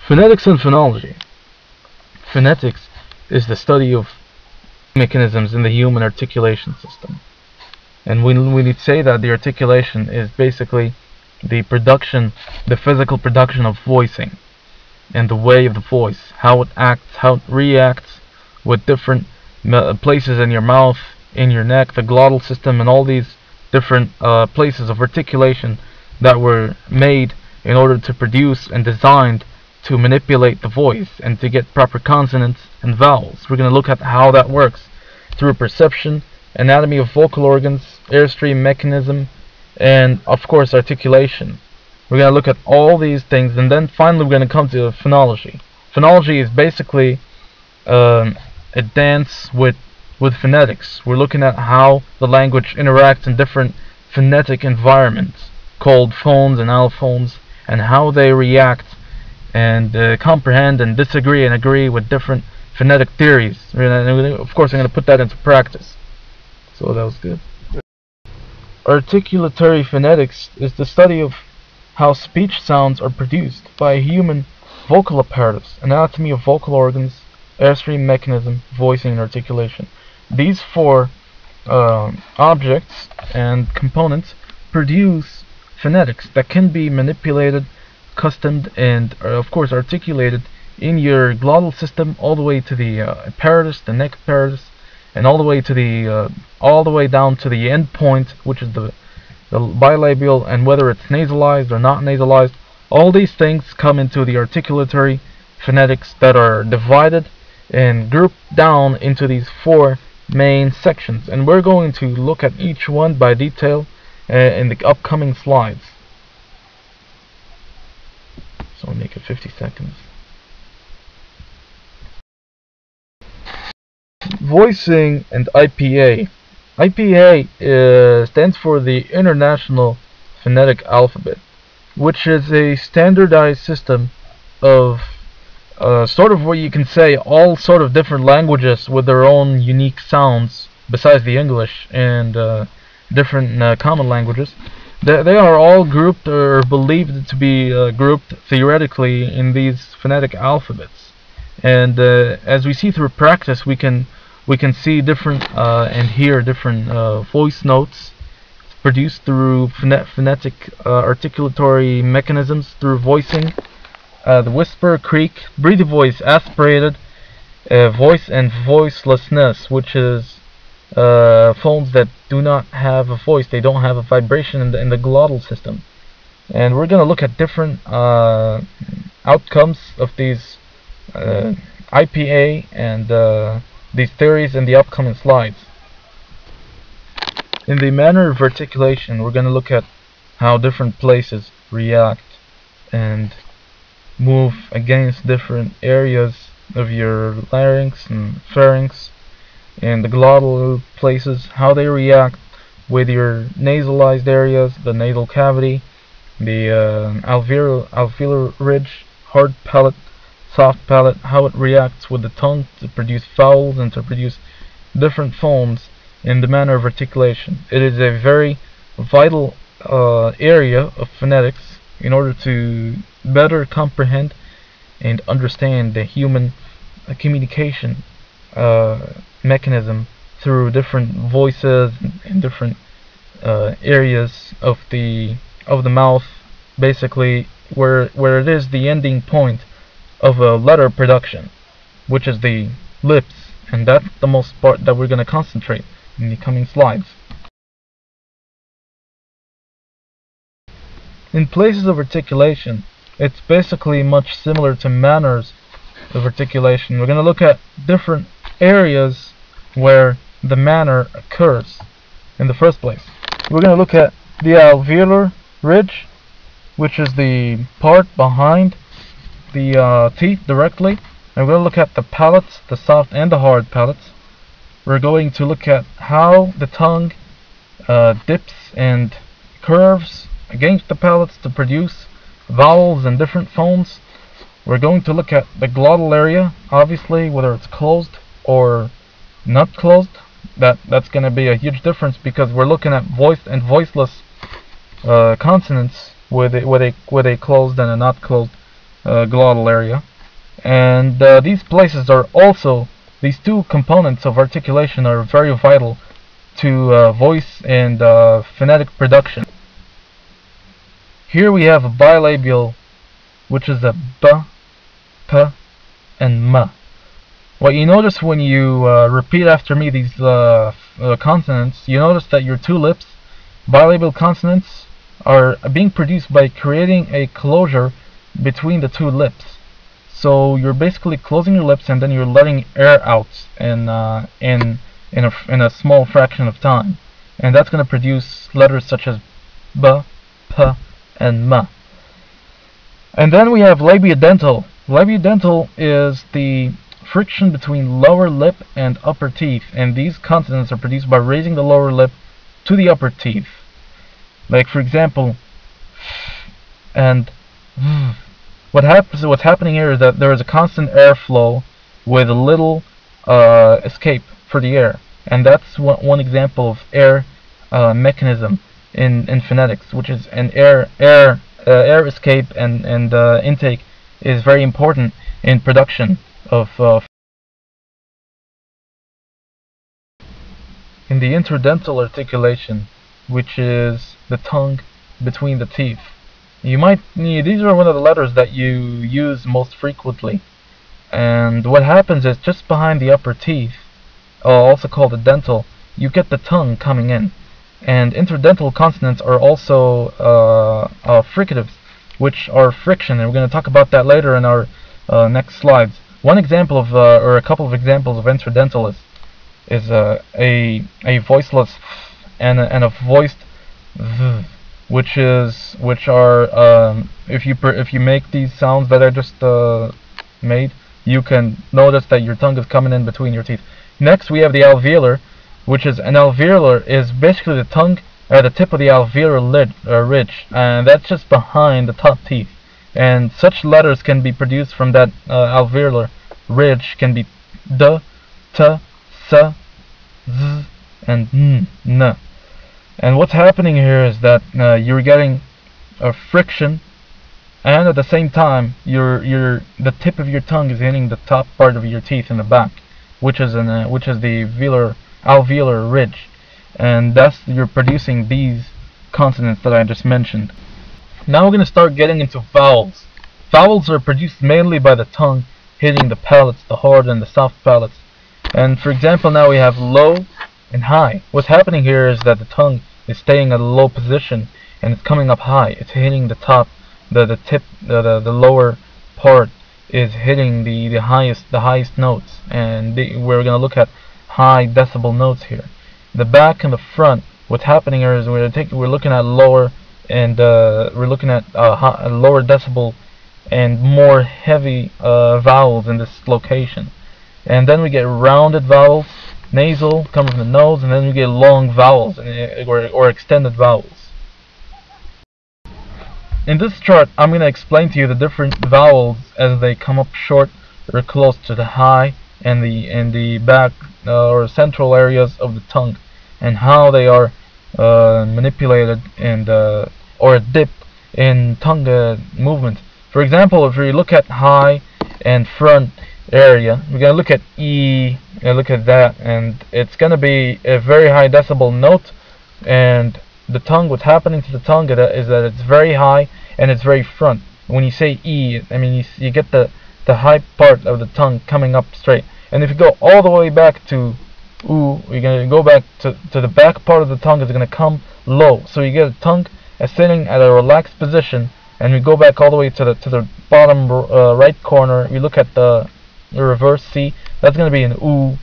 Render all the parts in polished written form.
Phonetics and phonology. Phonetics is the study of mechanisms in the human articulation system. And when we say that the articulation is basically the production, the physical production of voicing, and the way of the voice, how it acts, how it reacts with different places in your mouth, in your neck, the glottal system, and all these different places of articulation that were made in order to produce and designed to manipulate the voice and to get proper consonants and vowels. We're going to look at how that works through perception, anatomy of vocal organs, airstream mechanism, and of course articulation. We're going to look at all these things, and then finally we're going to come to phonology. Phonology is basically a dance with phonetics. We're looking at how the language interacts in different phonetic environments called phones and allophones, and how they react and comprehend and disagree and agree with different phonetic theories. Of course, I'm going to put that into practice. So that was good. Articulatory phonetics is the study of how speech sounds are produced by a human vocal apparatus, anatomy of vocal organs, airstream mechanism, voicing, and articulation. These four objects and components produce phonetics that can be manipulated, customed, and of course articulated in your glottal system, all the way to the apparatus, the neck apparatus, and all the way to the all the way down to the end point, which is the bilabial, and whether it's nasalized or not nasalized. All these things come into the articulatory phonetics that are divided and grouped down into these four main sections, and we're going to look at each one by detail in the upcoming slides. So I'll make it 50 seconds. Voicing and IPA. IPA stands for the International Phonetic Alphabet, which is a standardized system of sort of what you can say all sort of different languages with their own unique sounds besides the English and different common languages. They are all grouped or believed to be grouped theoretically in these phonetic alphabets. And as we see through practice, we can see different and hear different voice notes produced through phonetic articulatory mechanisms through voicing. The whisper, creak, breathy voice, aspirated voice, and voicelessness, which is phones that do not have a voice. They don't have a vibration in the glottal system. And we're going to look at different outcomes of these IPA and these theories in the upcoming slides. In the manner of articulation, we're going to look at how different places react and move against different areas of your larynx and pharynx and the glottal places, how they react with your nasalized areas, the nasal cavity, the alveolar ridge, hard palate, soft palate, how it reacts with the tongue to produce vowels and to produce different phones in the manner of articulation. It is a very vital area of phonetics in order to better comprehend and understand the human communication mechanism through different voices and different areas of the mouth, basically where it is the ending point of a letter production, which is the lips, and that's the most part that we're going to concentrate in the coming slides. In places of articulation, it's basically much similar to manners of articulation. We're going to look at different areas where the manner occurs in the first place. We're going to look at the alveolar ridge, which is the part behind the teeth directly. And we're going to look at the palates, the soft and the hard palates. We're going to look at how the tongue dips and curves against the palates to produce vowels and different phones. We're going to look at the glottal area, obviously, whether it's closed or not closed. That's going to be a huge difference, because we're looking at voiced and voiceless consonants with a closed and a not closed glottal area. And these places are also, these two components of articulation are very vital to voice and phonetic production. Here we have a bilabial, which is a b, p, and m. What you notice when you repeat after me these consonants, you notice that your two lips, bilabial consonants, are being produced by creating a closure between the two lips. So you're basically closing your lips and then you're letting air out in a small fraction of time, and that's going to produce letters such as b, p, and m. And then we have labiodental. Labiodental is the friction between lower lip and upper teeth, and these consonants are produced by raising the lower lip to the upper teeth. Like for example, and what's happening here is that there is a constant airflow with a little escape for the air, and that's one example of air mechanism in phonetics, which is an air escape and intake is very important in production of in the interdental articulation, which is the tongue between the teeth. These are one of the letters that you use most frequently, and what happens is just behind the upper teeth, also called the dental, you get the tongue coming in, and interdental consonants are also fricatives, which are friction, and we're going to talk about that later in our next slides. One example of, or a couple of examples of interdental is a voiceless and a voiced v, which are if you make these sounds that I just made, you can notice that your tongue is coming in between your teeth. Next we have the alveolar, which is an alveolar is basically the tongue at the tip of the alveolar ridge, and that's just behind the top teeth. And such letters can be produced from that alveolar ridge, can be d, t, s, z, and n. And what's happening here is that you're getting a friction, and at the same time the tip of your tongue is hitting the top part of your teeth in the back, which is the alveolar ridge, and thus you're producing these consonants that I just mentioned. Now we're going to start getting into vowels. Vowels are produced mainly by the tongue hitting the palates, the hard and the soft palates. And for example, now we have low and high. What's happening here is that the tongue is staying at a low position and it's coming up high. It's hitting the top, the tip, the lower part is hitting the highest notes, and we're going to look at high decibel notes here. The back and the front, what's happening here is we're looking at lower, and we're looking at lower decibel and more heavy vowels in this location. And then we get rounded vowels, nasal, coming from the nose, and then we get long vowels or extended vowels. In this chart, I'm going to explain to you the different vowels as they come up short or close to the high and the back or central areas of the tongue, and how they are manipulated and or dip in tongue movement. For example, if we look at high and front area, we're going to look at E, and look at that, and it's going to be a very high decibel note, and the tongue, what's happening to the tongue is that it's very high and it's very front. When you say E, I mean you get the high part of the tongue coming up straight. And if you go all the way back to oo, you're going to go back to the back part of the tongue is going to come low. So you get a tongue sitting at a relaxed position, and we go back all the way to the bottom right corner. We look at the reverse C. That's going to be an oo,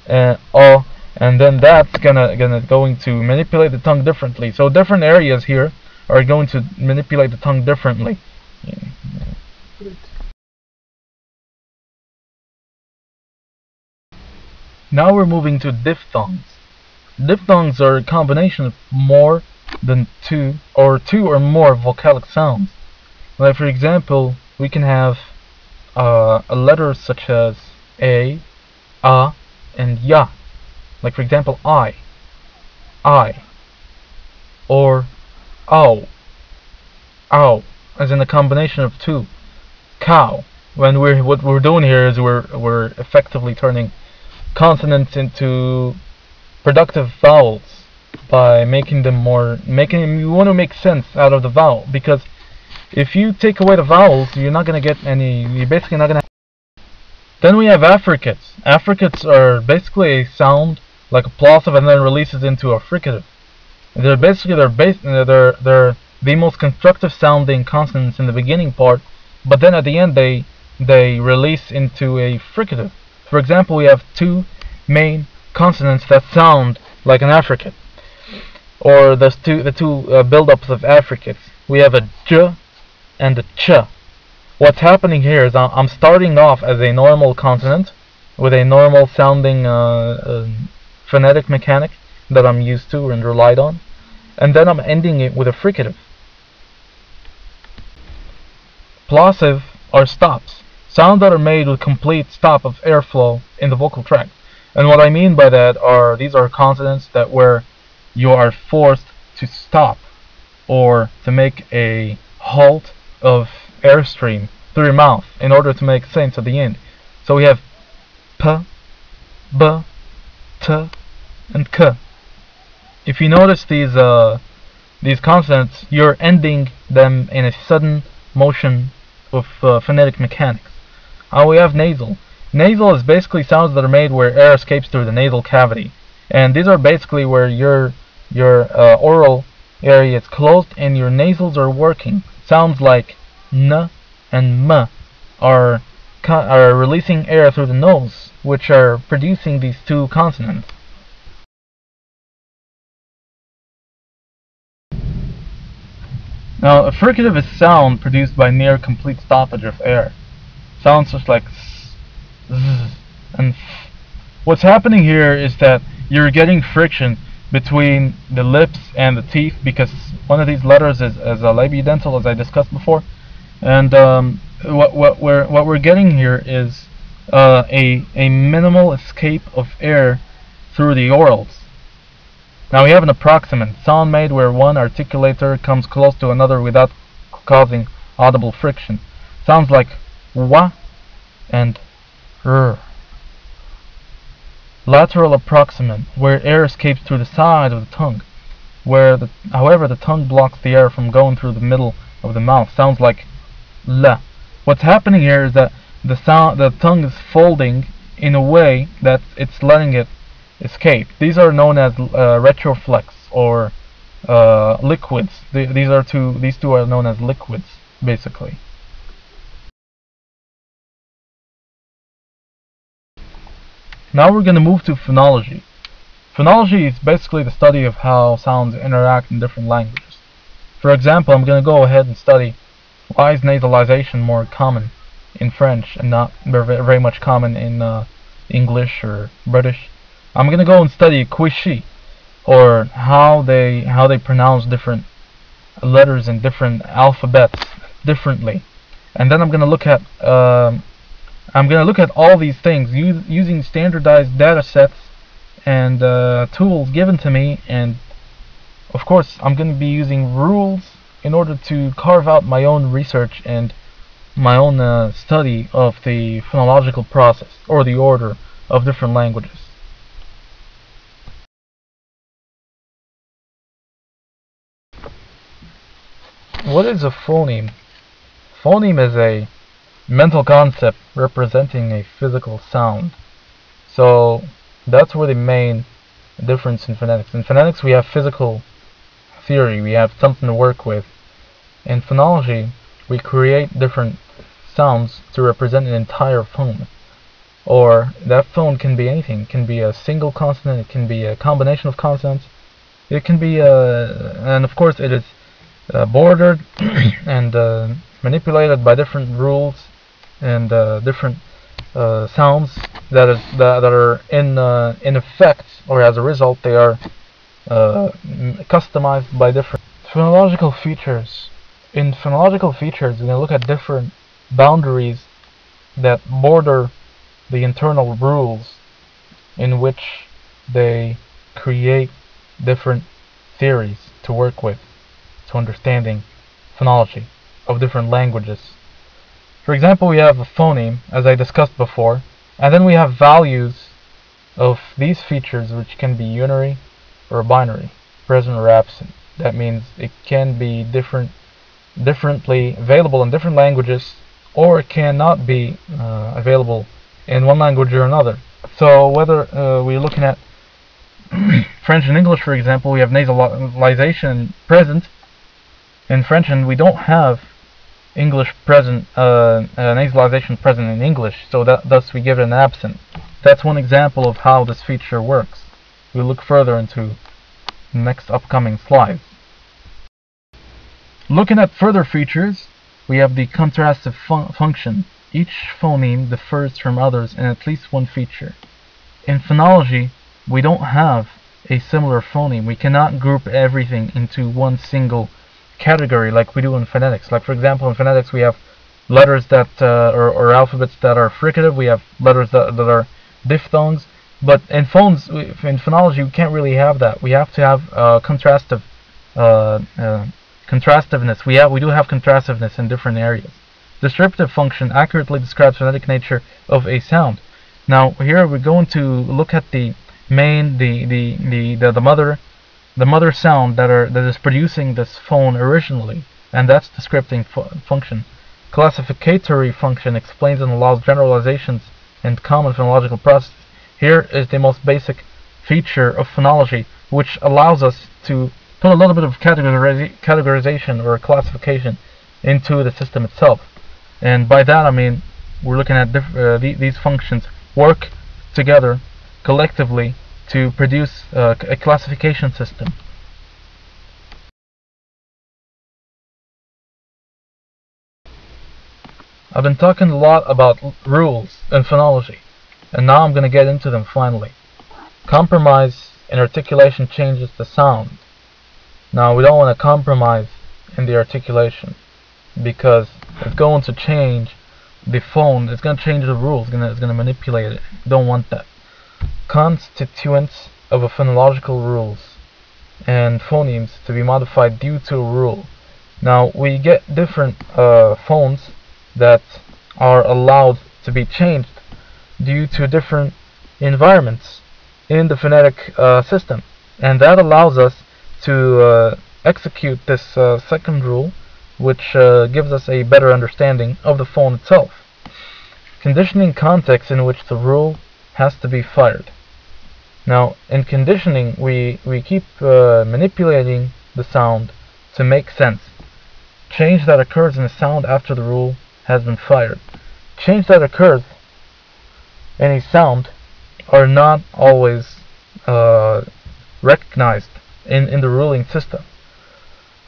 and o, and then that's going to manipulate the tongue differently. So different areas here are going to manipulate the tongue differently. Now we're moving to diphthongs. Diphthongs are a combination of more than two or more vocalic sounds. Like for example, we can have a letter such as a, and ya. Like for example, I, or ow. as in a combination of two. Cow. When what we're doing here is we're effectively turning consonants into productive vowels by making them you want to make sense out of the vowel, because if you take away the vowels, you're basically not gonna. Then we have affricates. Affricates are basically a sound like a plosive and then releases into a fricative. They're the most constructive sounding consonants in the beginning part, but then at the end they release into a fricative. For example, we have two main consonants that sound like an affricate, or the two build-ups of affricates. We have a j and a ch. What's happening here is I'm starting off as a normal consonant with a normal sounding phonetic mechanic that I'm used to and relied on, and then I'm ending it with a fricative. Plosive are stops, sounds that are made with complete stop of airflow in the vocal tract. And what I mean by that are these are consonants that where you are forced to stop or to make a halt of airstream through your mouth in order to make sense at the end. So we have p, b, t, and k. If you notice these consonants, you're ending them in a sudden motion of phonetic mechanics. We have nasal. Nasal is basically sounds that are made where air escapes through the nasal cavity, and these are basically where your oral area is closed and your nasals are working. Sounds like n and m are releasing air through the nose, which are producing these two consonants. Now, a fricative is sound produced by near complete stoppage of air. Sounds just like s, z, and f. What's happening here is that you're getting friction between the lips and the teeth, because one of these letters is a labiodental, as I discussed before, and what we're getting here is a minimal escape of air through the orals. Now we have an approximant, sound made where one articulator comes close to another without causing audible friction. Sounds like wa and r. Lateral approximant, where air escapes through the side of the tongue, however the tongue blocks the air from going through the middle of the mouth. Sounds like la. What's happening here is that the tongue is folding in a way that it's letting it escape. These are known as retroflex or liquids. These two are known as liquids, basically. Now we're going to move to phonology. Phonology is basically the study of how sounds interact in different languages. For example, I'm going to go ahead and study why is nasalization more common in French and not very much common in English or British. I'm going to go and study Quishi, or how they pronounce different letters in different alphabets differently. And then I'm going to look at all these things using standardized data sets and tools given to me, and of course I'm going to be using rules in order to carve out my own research and my own study of the phonological process or the order of different languages. What is a phoneme? Phoneme is a mental concept representing a physical sound. So that's where the main difference in phonetics. In phonetics we have physical theory, we have something to work with. In phonology we create different sounds to represent an entire phone. Or that phone can be anything. It can be a single consonant, it can be a combination of consonants, it can be and of course it is bordered and manipulated by different rules and different sounds that are in effect, or as a result they are customized by different phonological features. In phonological features, we're going to look at different boundaries that border the internal rules in which they create different theories to work with to understanding phonology. of different languages. For example, we have a phoneme, as I discussed before, and then we have values of these features, which can be unary or binary, present or absent. That means it can be differently available in different languages, or it cannot be available in one language or another. So whether we're looking at French and English, for example, we have nasalization present in French, and we don't have English present, nasalization present in English, so thus we give it an absent. That's one example of how this feature works. We'll look further into the next upcoming slides. Looking at further features, we have the contrastive function. Each phoneme differs from others in at least one feature. In phonology, we don't have a similar phoneme. We cannot group everything into one single category like we do in phonetics. Like, for example, in phonetics we have letters that or alphabets that are fricative. We have letters that are diphthongs. But in phonology, we can't really have that. We have to have contrastiveness. We do have contrastiveness in different areas. Descriptive function accurately describes phonetic nature of a sound. Now here we're going to look at the mother sound that is producing this phone originally, and that's the scripting function. Classificatory function explains and allows generalizations and common phonological processes. Here is the most basic feature of phonology, which allows us to put a little bit of categorization or classification into the system itself. And by that I mean we're looking at these functions work together collectively to produce a classification system. I've been talking a lot about rules in phonology, and now I'm going to get into them finally. Compromise in articulation changes the sound. Now we don't want to compromise in the articulation, because it's going to change the phone, it's going to change the rules, it's going to manipulate it. Don't want that. Constituents of a phonological rules and phonemes to be modified due to a rule. Now we get different phones that are allowed to be changed due to different environments in the phonetic system, and that allows us to execute this second rule, which gives us a better understanding of the phone itself. Conditioning context in which the rule has to be fired. Now in conditioning we keep manipulating the sound to make sense. Change that occurs in the sound after the rule has been fired. Change that occurs in a sound are not always recognized in the ruling system.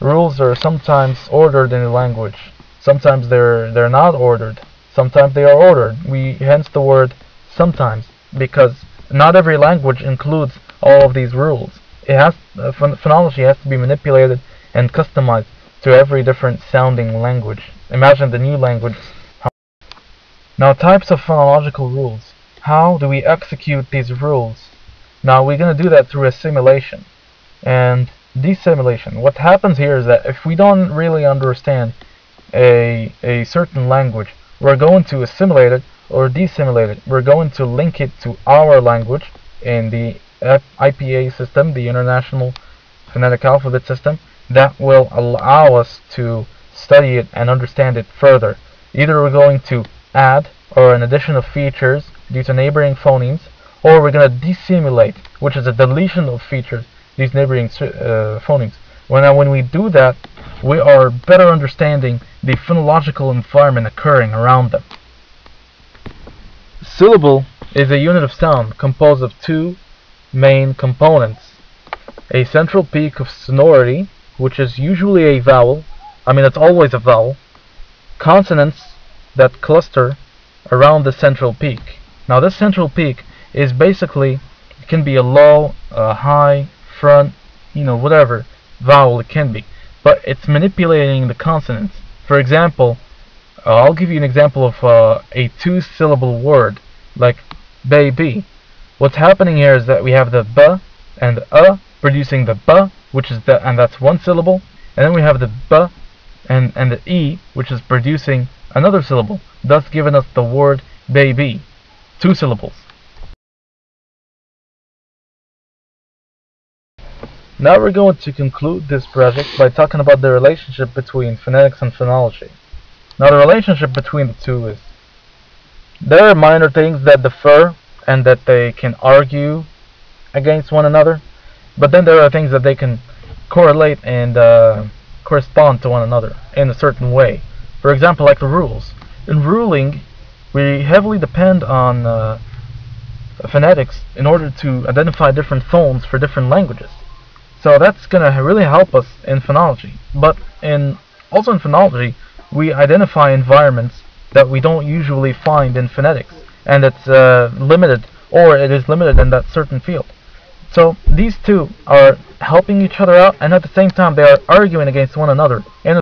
Rules are sometimes ordered in a language, sometimes they're not ordered, sometimes they are ordered. Hence the word sometimes, because not every language includes all of these rules. Phonology has to be manipulated and customized to every different sounding language. Imagine the new languages. Now, types of phonological rules. How do we execute these rules? Now we're going to do that through assimilation and dissimilation. What happens here is that if we don't really understand a certain language, we're going to assimilate it or dissimilate it. We're going to link it to our language in the IPA system, the International Phonetic Alphabet System. That will allow us to study it and understand it further. Either we're going to add or an addition of features due to neighboring phonemes, or we're going to dissimilate, which is a deletion of features, these neighboring phonemes. When we do that, we are better understanding the phonological environment occurring around them. Syllable is a unit of sound composed of two main components. A central peak of sonority, which is usually a vowel, it's always a vowel, consonants that cluster around the central peak. Now this central peak is basically, it can be a low, a high, front, whatever vowel it can be, but it's manipulating the consonants. For example, I'll give you an example of a two-syllable word like baby. What's happening here is that we have the b and the producing the b, which is and that's one syllable, and then we have the b and the E, which is producing another syllable, thus giving us the word baby, 2 syllables. Now we're going to conclude this project by talking about the relationship between phonetics and phonology. Now the relationship between the two is, there are minor things that differ and that they can argue against one another, but then there are things that they can correlate and correspond to one another in a certain way. For example, like the rules. In ruling, we heavily depend on phonetics in order to identify different phones for different languages. So that's going to really help us in phonology. But also in phonology, we identify environments that we don't usually find in phonetics, and it's limited, or it is limited in that certain field. So these two are helping each other out, and at the same time they are arguing against one another in